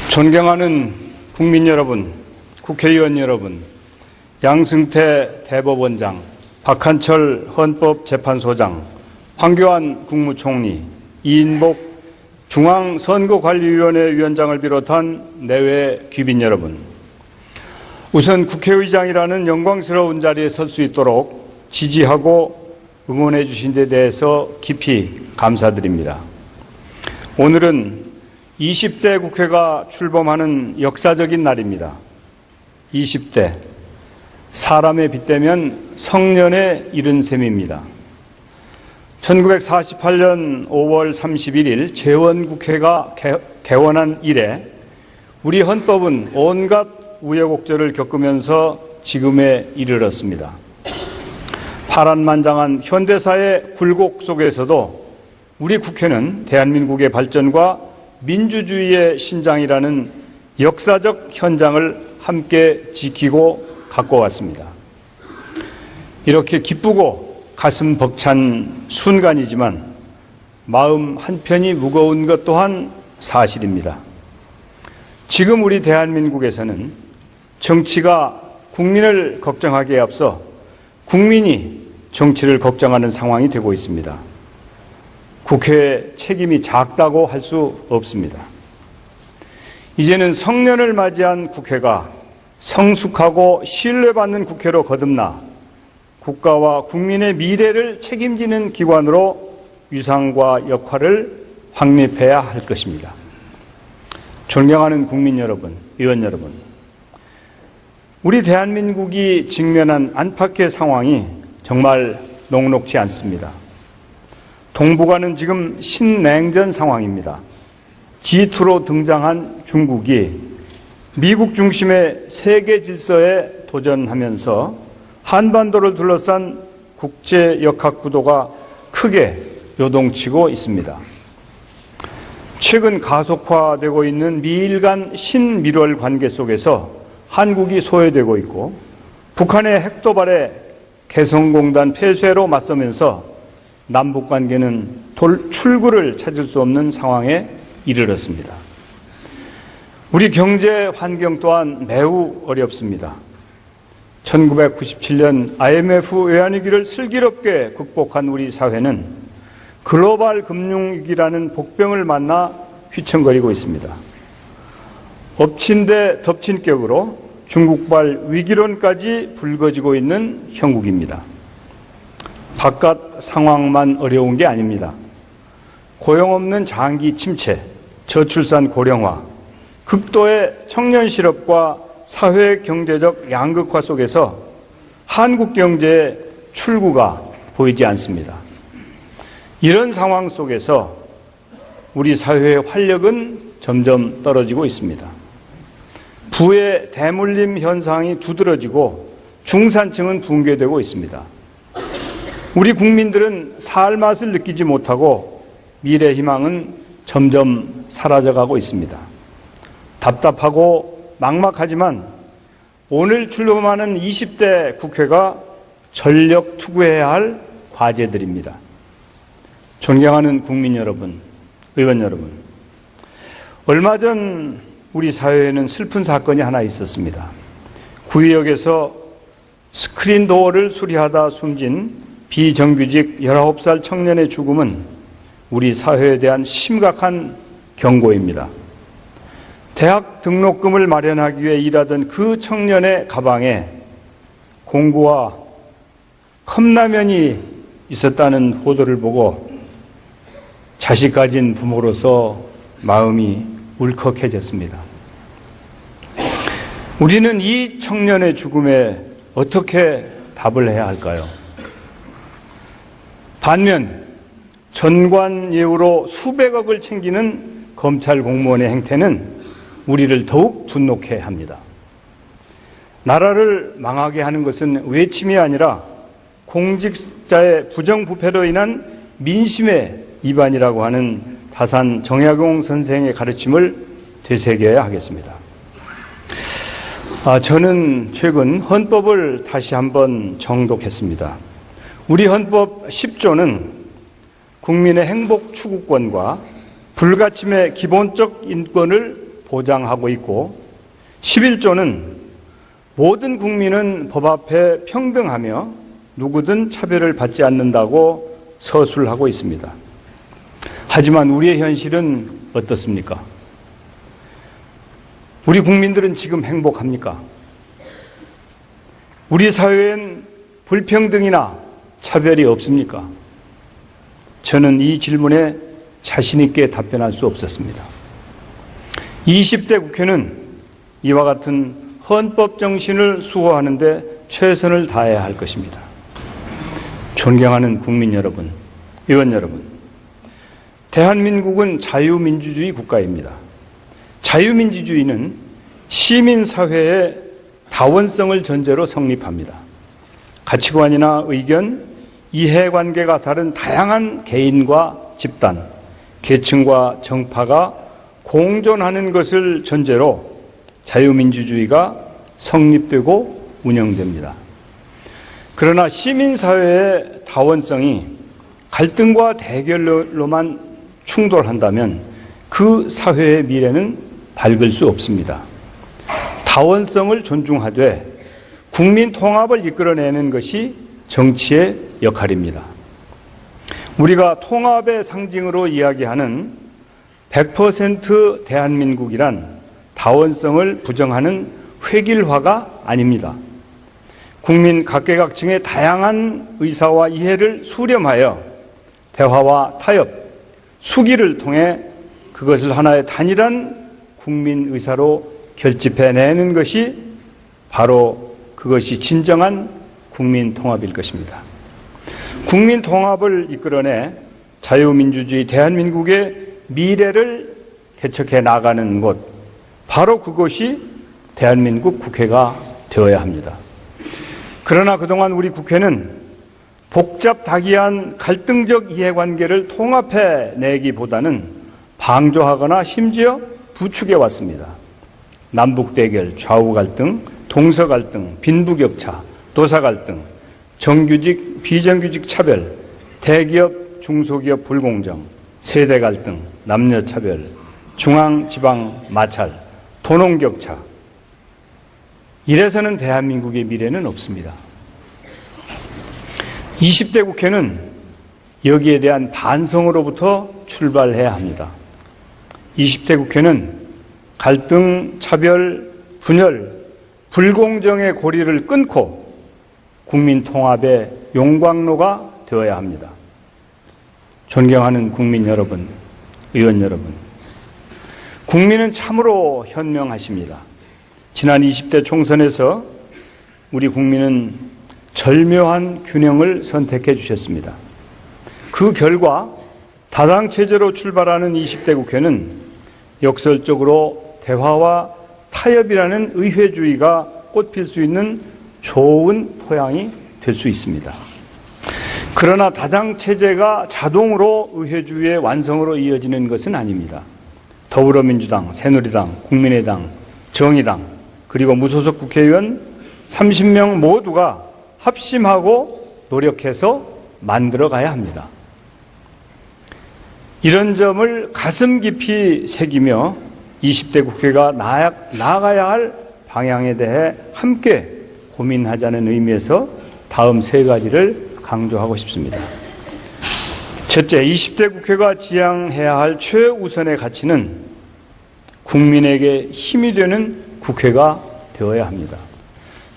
존경하는 국민 여러분, 국회의원 여러분, 양승태 대법원장, 박한철 헌법재판소장, 황교안 국무총리, 이인복 중앙선거관리위원회 위원장을 비롯한 내외 귀빈 여러분, 우선 국회의장이라는 영광스러운 자리에 설 수 있도록 지지하고 응원해 주신 데 대해서 깊이 감사드립니다. 오늘은 20대 국회가 출범하는 역사적인 날입니다. 20대, 사람에 빗대면 성년에 이른 셈입니다. 1948년 5월 31일 재원국회가 개원한 이래 우리 헌법은 온갖 우여곡절을 겪으면서 지금에 이르렀습니다. 파란만장한 현대사의 굴곡 속에서도 우리 국회는 대한민국의 발전과 민주주의의 신장이라는 역사적 현장을 함께 지키고 갖고 왔습니다. 이렇게 기쁘고 가슴 벅찬 순간이지만 마음 한편이 무거운 것 또한 사실입니다. 지금 우리 대한민국에서는 정치가 국민을 걱정하기에 앞서 국민이 정치를 걱정하는 상황이 되고 있습니다. 국회의 책임이 작다고 할 수 없습니다. 이제는 성년을 맞이한 국회가 성숙하고 신뢰받는 국회로 거듭나 국가와 국민의 미래를 책임지는 기관으로 위상과 역할을 확립해야 할 것입니다. 존경하는 국민 여러분, 의원 여러분, 우리 대한민국이 직면한 안팎의 상황이 정말 녹록지 않습니다. 동북아는 지금 신냉전 상황입니다. G2로 등장한 중국이 미국 중심의 세계 질서에 도전하면서 한반도를 둘러싼 국제 역학 구도가 크게 요동치고 있습니다. 최근 가속화되고 있는 미일 간 신미월 관계 속에서 한국이 소외되고 있고 북한의 핵도발에 개성공단 폐쇄로 맞서면서 남북관계는 출구를 찾을 수 없는 상황에 이르렀습니다. 우리 경제 환경 또한 매우 어렵습니다. 1997년 IMF 외환위기를 슬기롭게 극복한 우리 사회는 글로벌 금융위기라는 복병을 만나 휘청거리고 있습니다. 엎친 데 덮친 격으로 중국발 위기론까지 불거지고 있는 형국입니다. 바깥 상황만 어려운 게 아닙니다. 고용 없는 장기 침체, 저출산 고령화, 극도의 청년 실업과 사회 경제적 양극화 속에서 한국 경제의 출구가 보이지 않습니다. 이런 상황 속에서 우리 사회의 활력은 점점 떨어지고 있습니다. 부의 대물림 현상이 두드러지고 중산층은 붕괴되고 있습니다. 우리 국민들은 살 맛을 느끼지 못하고 미래 희망은 점점 사라져가고 있습니다. 답답하고 막막하지만 오늘 출범하는 20대 국회가 전력 투구해야 할 과제들입니다. 존경하는 국민 여러분, 의원 여러분, 얼마 전 우리 사회에는 슬픈 사건이 하나 있었습니다. 구의역에서 스크린 도어를 수리하다 숨진 비정규직 19살 청년의 죽음은 우리 사회에 대한 심각한 경고입니다. 대학 등록금을 마련하기 위해 일하던 그 청년의 가방에 공구와 컵라면이 있었다는 보도를 보고 자식 가진 부모로서 마음이 울컥해졌습니다. 우리는 이 청년의 죽음에 어떻게 답을 해야 할까요? 반면 전관 예우로 수백억을 챙기는 검찰 공무원의 행태는 우리를 더욱 분노케 합니다. 나라를 망하게 하는 것은 외침이 아니라 공직자의 부정부패로 인한 민심의 위반이라고 하는 다산 정약용 선생의 가르침을 되새겨야 하겠습니다. 저는 최근 헌법을 다시 한번 정독했습니다. 우리 헌법 10조는 국민의 행복 추구권과 불가침의 기본적 인권을 보장하고 있고 11조는 모든 국민은 법 앞에 평등하며 누구든 차별을 받지 않는다고 서술하고 있습니다. 하지만 우리의 현실은 어떻습니까? 우리 국민들은 지금 행복합니까? 우리 사회엔 불평등이나 차별이 없습니까? 저는 이 질문에 자신 있게 답변할 수 없었습니다. 20대 국회는 이와 같은 헌법 정신을 수호하는 데 최선을 다해야 할 것입니다. 존경하는 국민 여러분, 의원 여러분, 대한민국은 자유민주주의 국가입니다. 자유민주주의는 시민사회의 다원성을 전제로 성립합니다. 가치관이나 의견, 이해관계가 다른 다양한 개인과 집단, 계층과 정파가 공존하는 것을 전제로 자유민주주의가 성립되고 운영됩니다. 그러나 시민사회의 다원성이 갈등과 대결로만 충돌한다면 그 사회의 미래는 밝을 수 없습니다. 다원성을 존중하되 국민 통합을 이끌어내는 것이 정치의 역할입니다. 우리가 통합의 상징으로 이야기하는 100% 대한민국이란 다원성을 부정하는 획일화가 아닙니다. 국민 각계각층의 다양한 의사와 이해를 수렴하여 대화와 타협, 수기를 통해 그것을 하나의 단일한 국민 의사로 결집해내는 것이 바로 그것이 진정한 국민 통합일 것입니다. 국민 통합을 이끌어내 자유민주주의 대한민국의 미래를 개척해 나가는 곳, 바로 그것이 대한민국 국회가 되어야 합니다. 그러나 그동안 우리 국회는 복잡다기한 갈등적 이해관계를 통합해내기보다는 방조하거나 심지어 부추겨 왔습니다. 남북대결, 좌우갈등, 동서갈등, 빈부격차, 도사갈등, 정규직, 비정규직 차별, 대기업, 중소기업 불공정, 세대갈등, 남녀차별, 중앙지방 마찰, 도농격차. 이래서는 대한민국의 미래는 없습니다. 20대 국회는 여기에 대한 반성으로부터 출발해야 합니다. 20대 국회는 갈등, 차별, 분열, 불공정의 고리를 끊고 국민 통합의 용광로가 되어야 합니다. 존경하는 국민 여러분, 의원 여러분, 국민은 참으로 현명하십니다. 지난 20대 총선에서 우리 국민은 절묘한 균형을 선택해 주셨습니다. 그 결과 다당 체제로 출발하는 20대 국회는 역설적으로 대화와 타협이라는 의회주의가 꽃필 수 있는 좋은 토양이 될 수 있습니다. 그러나 다당 체제가 자동으로 의회주의의 완성으로 이어지는 것은 아닙니다. 더불어민주당, 새누리당, 국민의당, 정의당, 그리고 무소속 국회의원 30명 모두가 합심하고 노력해서 만들어가야 합니다. 이런 점을 가슴 깊이 새기며 20대 국회가 나아가야 할 방향에 대해 함께 고민하자는 의미에서 다음 세 가지를 강조하고 싶습니다. 첫째, 20대 국회가 지향해야 할 최우선의 가치는 국민에게 힘이 되는 국회가 되어야 합니다.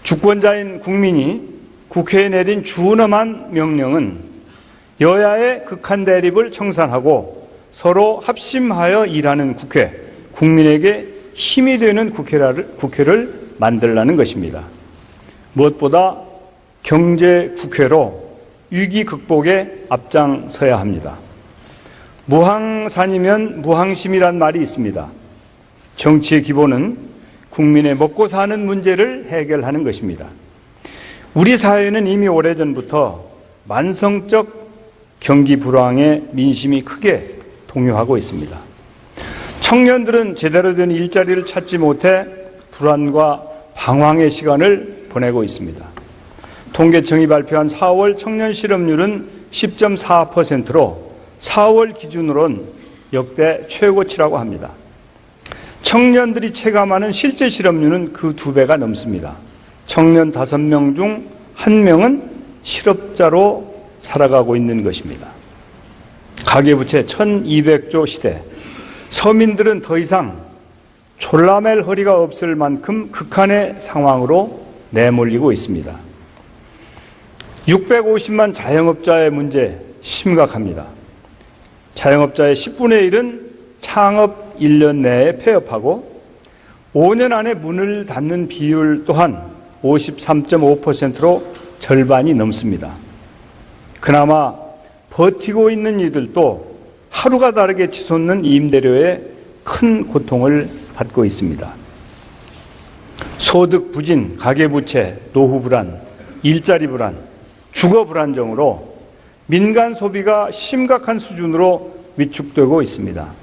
주권자인 국민이 국회에 내린 준엄한 명령은 여야의 극한 대립을 청산하고 서로 합심하여 일하는 국회, 국민에게 힘이 되는 국회를 만들라는 것입니다. 무엇보다 경제 국회로 위기 극복에 앞장서야 합니다. 무항산이면 무항심이란 말이 있습니다. 정치의 기본은 국민의 먹고 사는 문제를 해결하는 것입니다. 우리 사회는 이미 오래전부터 만성적 경기 불황에 민심이 크게 동요하고 있습니다. 청년들은 제대로 된 일자리를 찾지 못해 불안과 방황의 시간을 보내고 있습니다. 통계청이 발표한 4월 청년 실업률은 10.4%로 4월 기준으로는 역대 최고치라고 합니다. 청년들이 체감하는 실제 실업률은 그 2배가 넘습니다. 청년 5명 중 1명은 실업자로 살아가고 있는 것입니다. 가계부채 1200조 시대, 서민들은 더 이상 졸라맬 허리가 없을 만큼 극한의 상황으로 내몰리고 있습니다. 650만 자영업자의 문제 심각합니다. 자영업자의 10분의 1은 창업 1년 내에 폐업하고 5년 안에 문을 닫는 비율 또한 53.5%로 절반이 넘습니다. 그나마 버티고 있는 이들도 하루가 다르게 치솟는 임대료에 큰 고통을 받고 있습니다. 소득 부진, 가계부채, 노후 불안, 일자리 불안, 주거 불안정으로 민간 소비가 심각한 수준으로 위축되고 있습니다.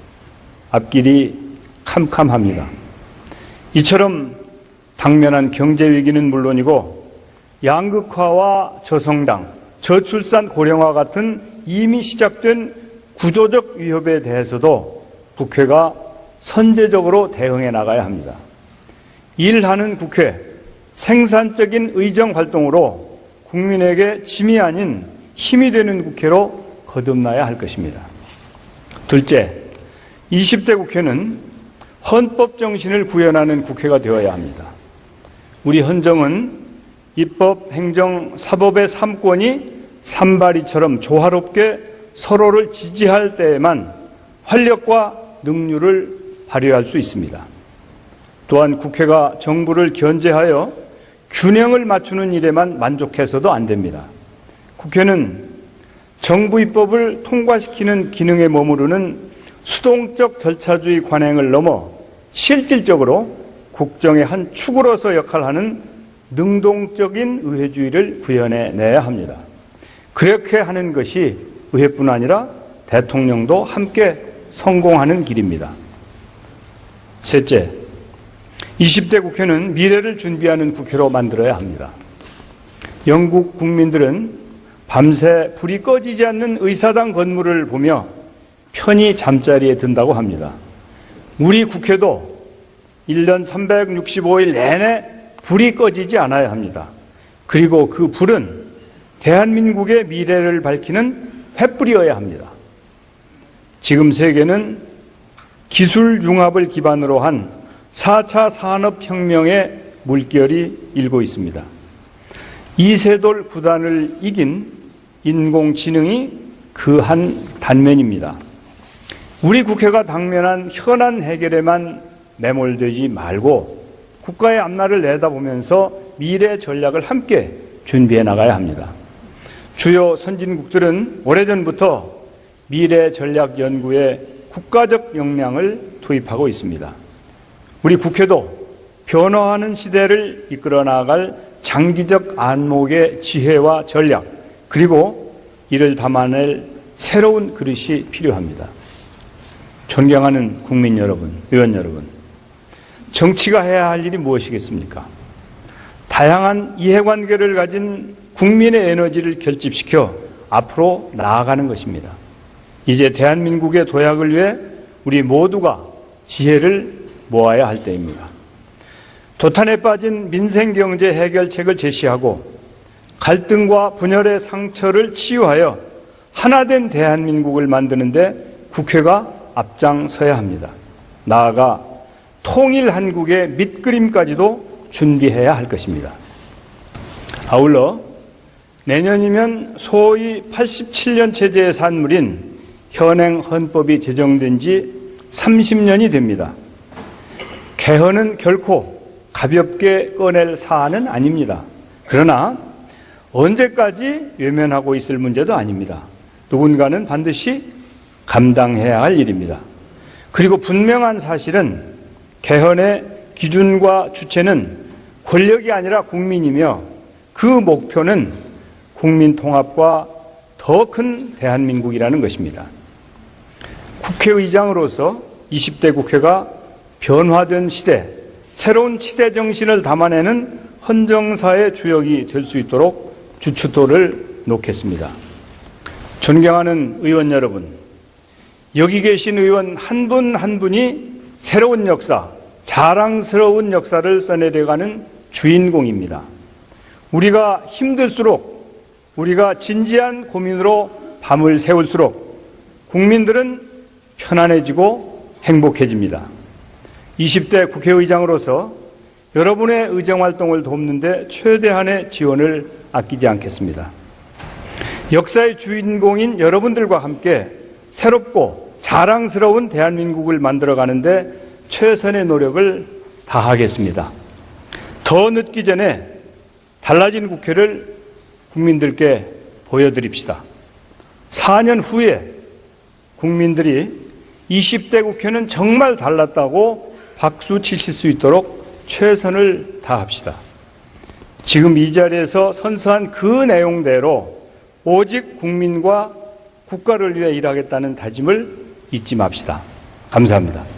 앞길이 캄캄합니다. 이처럼 당면한 경제 위기는 물론이고 양극화와 저성장, 저출산 고령화 같은 이미 시작된 구조적 위협에 대해서도 국회가 선제적으로 대응해 나가야 합니다. 일하는 국회, 생산적인 의정 활동으로 국민에게 짐이 아닌 힘이 되는 국회로 거듭나야 할 것입니다. 둘째, 20대 국회는 헌법 정신을 구현하는 국회가 되어야 합니다. 우리 헌정은 입법, 행정, 사법의 3권이 산발이처럼 조화롭게 서로를 지지할 때에만 활력과 능률을 발휘할 수 있습니다. 또한 국회가 정부를 견제하여 균형을 맞추는 일에만 만족해서도 안 됩니다. 국회는 정부 입법을 통과시키는 기능에 머무르는 수동적 절차주의 관행을 넘어 실질적으로 국정의 한 축으로서 역할하는 능동적인 의회주의를 구현해내야 합니다. 그렇게 하는 것이 의회뿐 아니라 대통령도 함께 성공하는 길입니다. 셋째, 20대 국회는 미래를 준비하는 국회로 만들어야 합니다. 영국 국민들은 밤새 불이 꺼지지 않는 의사당 건물을 보며 편히 잠자리에 든다고 합니다. 우리 국회도 1년 365일 내내 불이 꺼지지 않아야 합니다. 그리고 그 불은 대한민국의 미래를 밝히는 횃불이어야 합니다. 지금 세계는 기술 융합을 기반으로 한 4차 산업혁명의 물결이 일고 있습니다. 이세돌 구단을 이긴 인공지능이 그 한 단면입니다. 우리 국회가 당면한 현안 해결에만 매몰되지 말고 국가의 앞날을 내다보면서 미래 전략을 함께 준비해 나가야 합니다. 주요 선진국들은 오래전부터 미래 전략 연구에 국가적 역량을 투입하고 있습니다. 우리 국회도 변화하는 시대를 이끌어 나갈 장기적 안목의 지혜와 전략, 그리고 이를 담아낼 새로운 그릇이 필요합니다. 존경하는 국민 여러분, 의원 여러분, 정치가 해야 할 일이 무엇이겠습니까? 다양한 이해관계를 가진 국민의 에너지를 결집시켜 앞으로 나아가는 것입니다. 이제 대한민국의 도약을 위해 우리 모두가 지혜를 모아야 할 때입니다. 도탄에 빠진 민생경제 해결책을 제시하고 갈등과 분열의 상처를 치유하여 하나된 대한민국을 만드는데 국회가 앞장서야 합니다. 나아가 통일 한국의 밑그림까지도 준비해야 할 것입니다. 아울러 내년이면 소위 87년 체제의 산물인 현행 헌법이 제정된 지 30년이 됩니다. 개헌은 결코 가볍게 꺼낼 사안은 아닙니다. 그러나 언제까지 외면하고 있을 문제도 아닙니다. 누군가는 반드시 감당해야 할 일입니다. 그리고 분명한 사실은 개헌의 기준과 주체는 권력이 아니라 국민이며 그 목표는 국민 통합과 더 큰 대한민국이라는 것입니다. 국회의장으로서 20대 국회가 변화된 시대, 새로운 시대 정신을 담아내는 헌정사의 주역이 될 수 있도록 주춧돌을 놓겠습니다. 존경하는 의원 여러분, 여기 계신 의원 한 분 한 분이 새로운 역사, 자랑스러운 역사를 써내려가는 주인공입니다. 우리가 힘들수록, 우리가 진지한 고민으로 밤을 새울수록 국민들은 편안해지고 행복해집니다. 20대 국회의장으로서 여러분의 의정활동을 돕는 데 최대한의 지원을 아끼지 않겠습니다. 역사의 주인공인 여러분들과 함께 새롭고 자랑스러운 대한민국을 만들어가는데 최선의 노력을 다하겠습니다. 더 늦기 전에 달라진 국회를 국민들께 보여드립시다. 4년 후에 국민들이 20대 국회는 정말 달랐다고 박수 치실 수 있도록 최선을 다합시다. 지금 이 자리에서 선서한 그 내용대로 오직 국민과 국가를 위해 일하겠다는 다짐을 잊지 맙시다. 감사합니다.